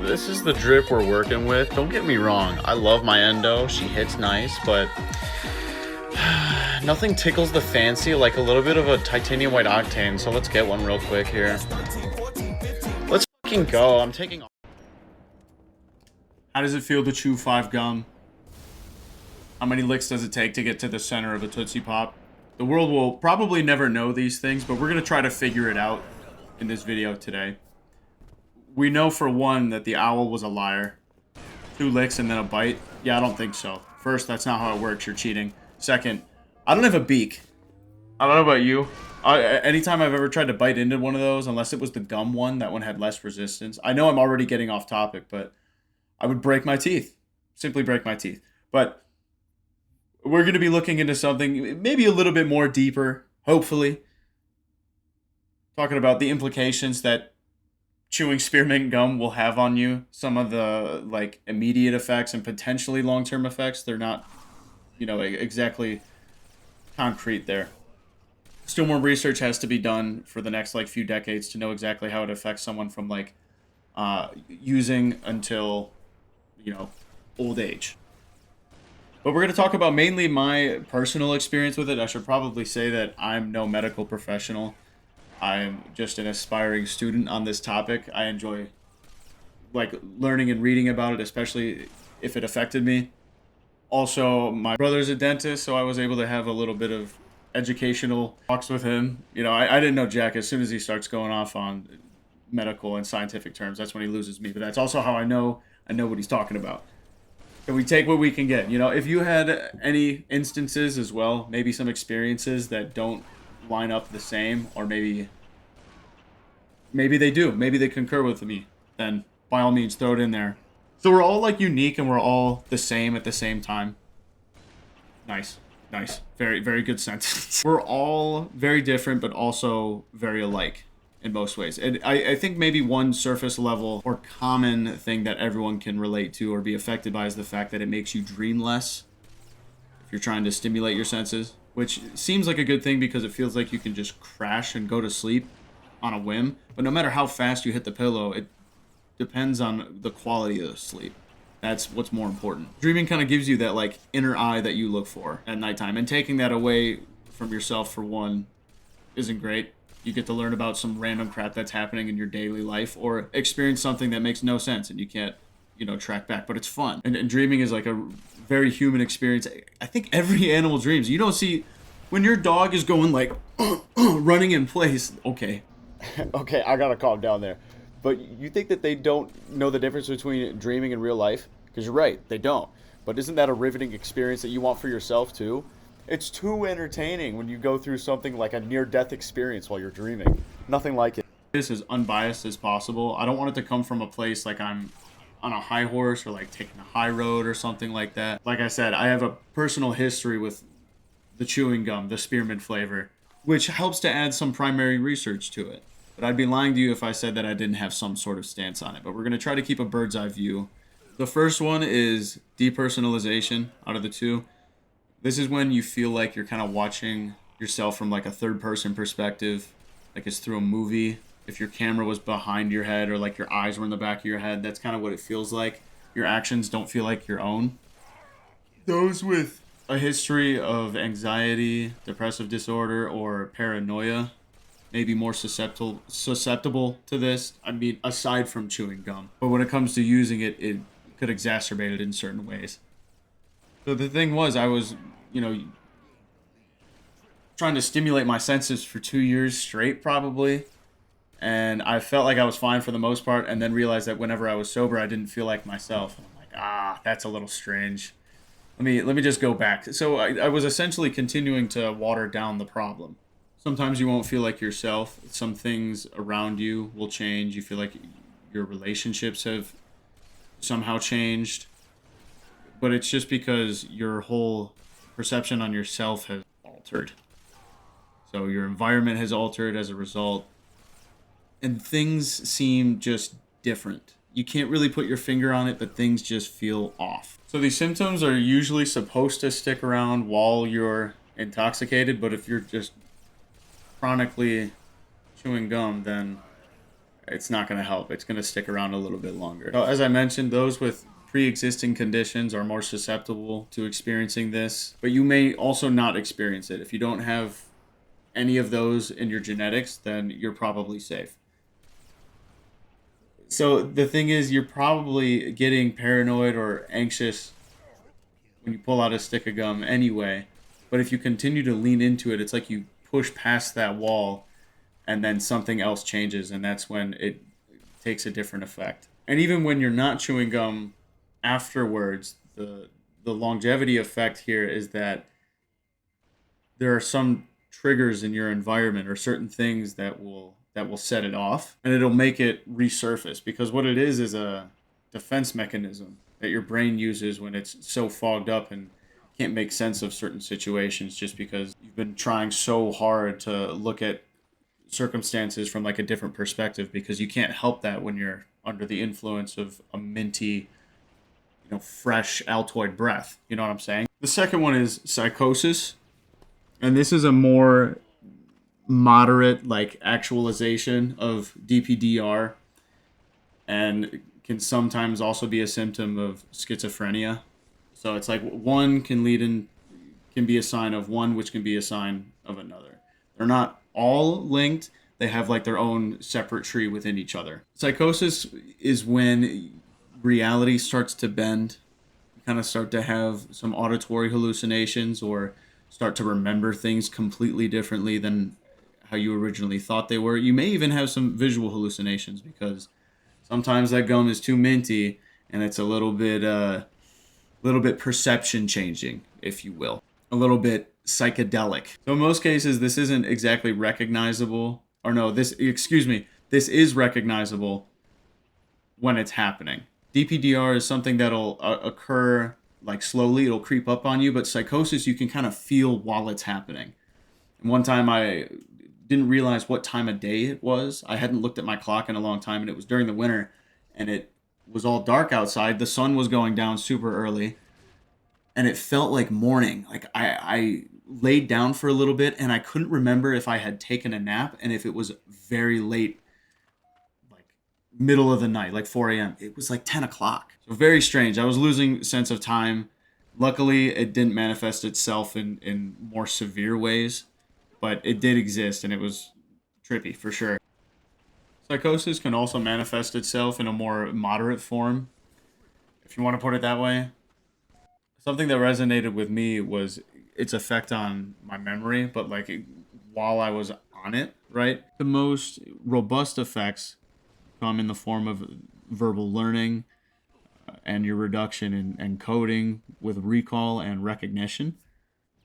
this is the drip we're working with. Don't get me wrong, I love my endo. She hits nice, but nothing tickles the fancy like a little bit of a titanium white octane. So let's get one real quick here. Let's fucking go. I'm taking. How does it feel to chew 5 gum? How many licks does it take to get to the center of a Tootsie Pop? The world will probably never know these things, but we're going to try to figure it out in this video today. We know for one that the owl was a liar. 2 licks and then a bite? Yeah, I don't think so. First, that's not how it works. You're cheating. Second, I don't have a beak. I don't know about you. Anytime I've ever tried to bite into one of those, unless it was the gum one, that one had less resistance. I know I'm already getting off topic, but I would break my teeth. Simply break my teeth. But we're going to be looking into something maybe a little bit more deeper, hopefully. Talking about the implications that chewing spearmint gum will have on you. Some of the like immediate effects and potentially long-term effects. They're not, exactly concrete there. Still more research has to be done for the next few decades to know exactly how it affects someone from using until old age. But we're going to talk about mainly my personal experience with it. I should probably say that I'm no medical professional. I'm just an aspiring student on this topic. I enjoy learning and reading about it, especially if it affected me. Also, my brother's a dentist, so I was able to have a little bit of educational talks with him. I didn't know Jack. As soon as he starts going off on medical and scientific terms, that's when he loses me. But that's also how I know what he's talking about. And we take what we can get. If you had any instances as well, maybe some experiences that don't line up the same, or maybe they do. Maybe they concur with me. Then by all means, throw it in there. So we're all unique and we're all the same at the same time. Nice. Very, very good sentence. We're all very different, but also very alike in most ways. And I think maybe one surface level or common thing that everyone can relate to or be affected by is the fact that it makes you dream less if you're trying to stimulate your senses, which seems like a good thing because it feels like you can just crash and go to sleep on a whim. But no matter how fast you hit the pillow, it depends on the quality of the sleep. That's what's more important. Dreaming kind of gives you that inner eye that you look for at nighttime, and taking that away from yourself for one isn't great. You get to learn about some random crap that's happening in your daily life, or experience something that makes no sense and you can't, track back. But it's fun. And dreaming is a very human experience. I think every animal dreams. You don't see when your dog is going running in place. Okay. Okay, I gotta calm down there. But you think that they don't know the difference between dreaming and real life? Because you're right, they don't. But isn't that a riveting experience that you want for yourself too? It's too entertaining when you go through something like a near-death experience while you're dreaming. Nothing like it. This as unbiased as possible. I don't want it to come from a place like I'm on a high horse or taking a high road or something like that. Like I said, I have a personal history with the chewing gum, the spearmint flavor, which helps to add some primary research to it. But I'd be lying to you if I said that I didn't have some sort of stance on it. But we're going to try to keep a bird's eye view. The first one is depersonalization out of the two. This is when you feel like you're kind of watching yourself from a third-person perspective, like it's through a movie. If your camera was behind your head or your eyes were in the back of your head, that's kind of what it feels like. Your actions don't feel like your own. Those with a history of anxiety, depressive disorder, or paranoia may be more susceptible to this. I mean, aside from chewing gum. But when it comes to using it, it could exacerbate it in certain ways. So the thing was, I was, trying to stimulate my senses for 2 years straight, probably. And I felt like I was fine for the most part, and then realized that whenever I was sober, I didn't feel like myself. And I'm like, that's a little strange. Let me just go back. So I was essentially continuing to water down the problem. Sometimes you won't feel like yourself. Some things around you will change. You feel like your relationships have somehow changed. But it's just because your whole perception on yourself has altered. So your environment has altered as a result. And things seem just different. You can't really put your finger on it, but things just feel off. So these symptoms are usually supposed to stick around while you're intoxicated, but if you're just chronically chewing gum, then it's not going to help. It's going to stick around a little bit longer. So as I mentioned, those with pre-existing conditions are more susceptible to experiencing this, but you may also not experience it. If you don't have any of those in your genetics, then you're probably safe. So the thing is, you're probably getting paranoid or anxious when you pull out a stick of gum anyway. But if you continue to lean into it, it's like you push past that wall and then something else changes, and that's when it takes a different effect. And even when you're not chewing gum afterwards, the longevity effect here is that there are some triggers in your environment or certain things that will set it off, and it'll make it resurface, because what it is a defense mechanism that your brain uses when it's so fogged up and can't make sense of certain situations, just because you've been trying so hard to look at circumstances from like a different perspective, because you can't help that when you're under the influence of a minty, fresh Altoid breath. You know what I'm saying? The second one is psychosis. And this is a more moderate, like, actualization of DPDR, and can sometimes also be a symptom of schizophrenia. So it's like one can be a sign of one, which can be a sign of another. They're not all linked. They have like their own separate tree within each other. Psychosis is when reality starts to bend. You kind of start to have some auditory hallucinations, or start to remember things completely differently than how you originally thought they were. You may even have some visual hallucinations, because sometimes that gum is too minty and it's a little bit perception changing, if you will. A little bit psychedelic. So in most cases, this isn't exactly recognizable. Or no, this is recognizable when it's happening. DPDR is something that'll occur like slowly. It'll creep up on you, but psychosis you can kind of feel while it's happening. And one time I didn't realize what time of day it was. I hadn't looked at my clock in a long time, and it was during the winter, and it was all dark outside. The sun was going down super early, and it felt like morning. Like I laid down for a little bit, and I couldn't remember if I had taken a nap and if it was very late, like middle of the night, like 4 a.m. It was like 10 o'clock. So very strange. I was losing sense of time. Luckily, it didn't manifest itself in more severe ways, but it did exist, and it was trippy for sure. Psychosis can also manifest itself in a more moderate form, if you want to put it that way. Something that resonated with me was its effect on my memory, but like while I was on it, right? The most robust effects come in the form of verbal learning, and your reduction in encoding with recall and recognition.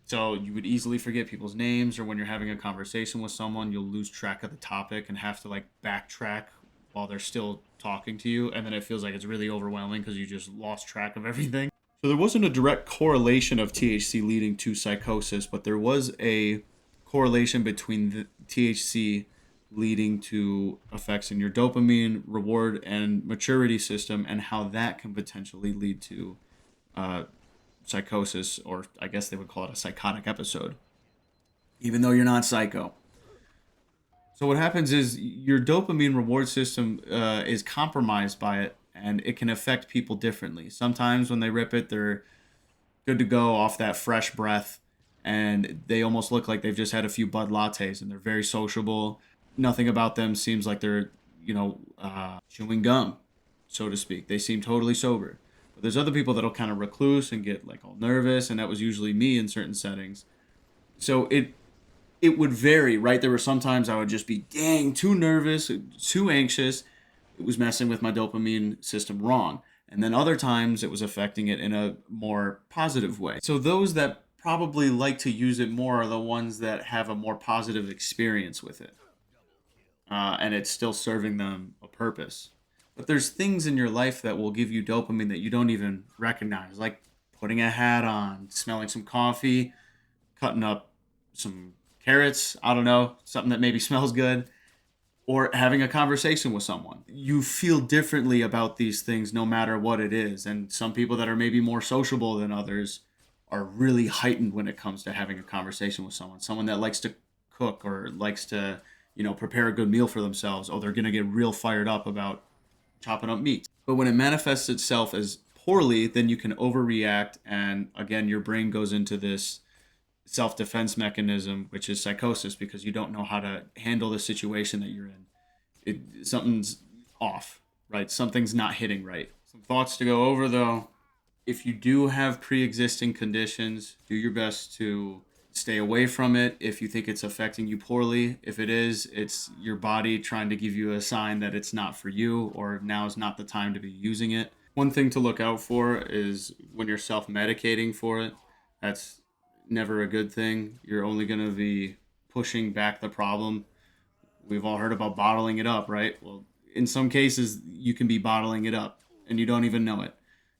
So you would easily forget people's names, or when you're having a conversation with someone, you'll lose track of the topic and have to like backtrack while they're still talking to you, and then it feels like it's really overwhelming because you just lost track of everything. So there wasn't a direct correlation of THC leading to psychosis, but there was a correlation between the THC leading to effects in your dopamine, reward, and maturity system, and how that can potentially lead to psychosis, or I guess they would call it a psychotic episode, even though you're not psycho. So what happens is your dopamine reward system is compromised by it, and it can affect people differently. Sometimes when they rip it, they're good to go off that fresh breath, and they almost look like they've just had a few Bud Lattes, and they're very sociable. Nothing about them seems like they're, chewing gum, so to speak. They seem totally sober. But there's other people that'll kind of recluse and get like all nervous, and that was usually me in certain settings. So it would vary, right? There were sometimes I would just be, dang, too nervous, too anxious. It was messing with my dopamine system wrong. And then other times it was affecting it in a more positive way. So those that probably like to use it more are the ones that have a more positive experience with it. And it's still serving them a purpose. But there's things in your life that will give you dopamine that you don't even recognize, like putting a hat on, smelling some coffee, cutting up some carrots, I don't know, something that maybe smells good, or having a conversation with someone. You feel differently about these things no matter what it is. And some people that are maybe more sociable than others are really heightened when it comes to having a conversation with someone. Someone that likes to cook or likes to prepare a good meal for themselves. Oh, they're going to get real fired up about chopping up meat. But when it manifests itself as poorly, then you can overreact. And again, your brain goes into this self-defense mechanism, which is psychosis, because you don't know how to handle the situation that you're in. Something's off, right? Something's not hitting right. Some thoughts to go over, though. If you do have pre-existing conditions, do your best to stay away from it if you think it's affecting you poorly. If it is, it's your body trying to give you a sign that it's not for you, or now is not the time to be using it. One thing to look out for is when you're self-medicating for it. That's never a good thing. You're only going to be pushing back the problem. We've all heard about bottling it up, right? Well, in some cases, you can be bottling it up and you don't even know it.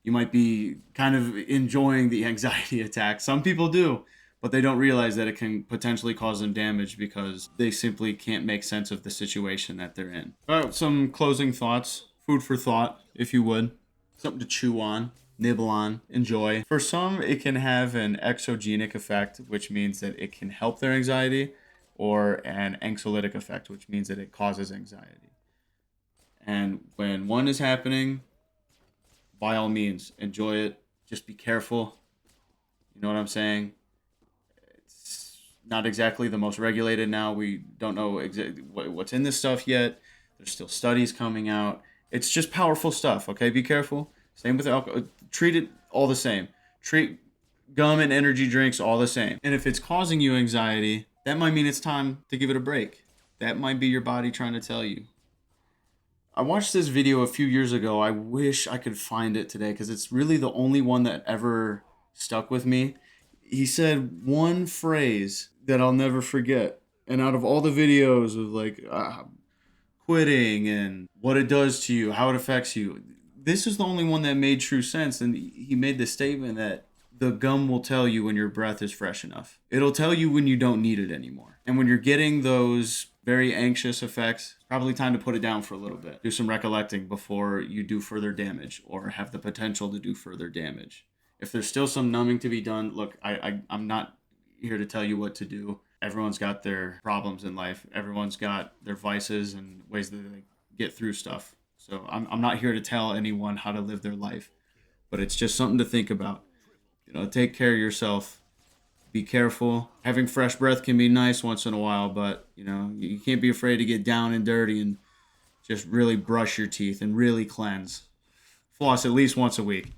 You might be kind of enjoying the anxiety attack. Some people do, but they don't realize that it can potentially cause them damage because they simply can't make sense of the situation that they're in. All right, some closing thoughts. Food for thought, if you would. Something to chew on, nibble on, enjoy. For some, it can have an exogenic effect, which means that it can help their anxiety, or an anxiolytic effect, which means that it causes anxiety. And when one is happening, by all means, enjoy it. Just be careful. You know what I'm saying? It's not exactly the most regulated now. We don't know exactly what's in this stuff yet. There's still studies coming out. It's just powerful stuff, okay? Be careful. Same with alcohol. Treat it all the same. Treat gum and energy drinks all the same. And if it's causing you anxiety, that might mean it's time to give it a break. That might be your body trying to tell you. I watched this video a few years ago. I wish I could find it today because it's really the only one that ever stuck with me. He said one phrase that I'll never forget. And out of all the videos of like quitting and what it does to you, how it affects you, this is the only one that made true sense. And he made the statement that the gum will tell you when your breath is fresh enough. It'll tell you when you don't need it anymore. And when you're getting those very anxious effects, probably time to put it down for a little bit. Do some recollecting before you do further damage or have the potential to do further damage. If there's still some numbing to be done, look, I'm not here to tell you what to do. Everyone's got their problems in life. Everyone's got their vices and ways that they get through stuff. So I'm not here to tell anyone how to live their life, but it's just something to think about. Take care of yourself. Be careful. Having fresh breath can be nice once in a while, but you can't be afraid to get down and dirty and just really brush your teeth and really cleanse. Floss at least once a week.